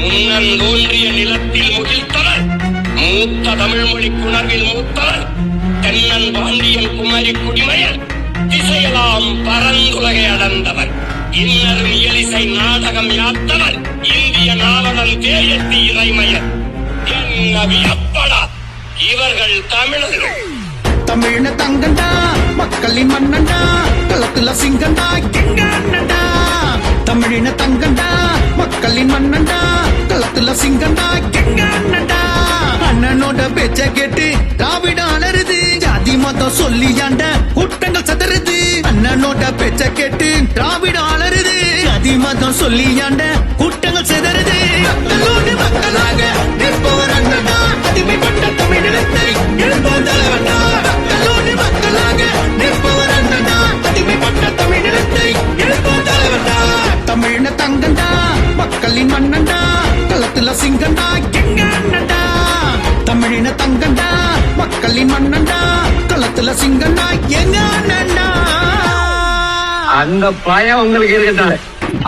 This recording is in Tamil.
முன்னன் தோன்றிய நிலத்தில் முகிழ்த்தவர், மூத்த தமிழ் மொழி குணர்வில் மூத்தவர், தென்னன் பாண்டியன் குமரி குடிமையர், திசையெல்லாம் பரந்துலகை அடர்ந்தவர், இன்னரும் இயலிசை நாடகம் யாத்தவர், இந்திய நாவலன் தேயத்தி இறைமையர். என்ன வியப்படா, இவர்கள் தமிழர்கள். தமிழ்ன தங்கண்டா, மக்களின் மன்னண்டா, களத்துல சிங்கண்டா, எங்க அண்ணண்டா. தமிழின தங்கண்டா, மக்களின் மன்னண்டா, களத்துல சிங்கண்டா, எங்க அண்ணண்டா. அண்ணனோட பேச்ச கேட்டு திராவிட அலருது, ஜாதி மதம் சொல்லியாண்ட கூட்டங்கள் சதறுது. அண்ணனோட பேச்ச கேட்டு திராவிட அலருது, ஜாதி மதம் சொல்லியாண்ட கூட்டங்கள் சிதறுது. மக்களோடு மக்களாக நிற்பவர் அண்ணனா, அடிமைப்பட்ட தமிழினத்தை எழுப்போம் தலைவனா. மக்களோடு மக்களாக நிற்பவர் அண்ணனா, அடிமைப்பட்ட தமிழினத்தை எழுப்போம் தலைவனா. தமிழின தங்கண்டா, மக்களின் மன்னண்டா, களத்துல சிங்கண்டா, எங்க அண்ணண்டா. தமிழின தங்கண்டா, மக்களின் மன்னண்டா, களத்துல சிங்கண்டா, எங்க அண்ணண்டா. அந்த பயம் உங்களுக்கு இருக்கட்டும்.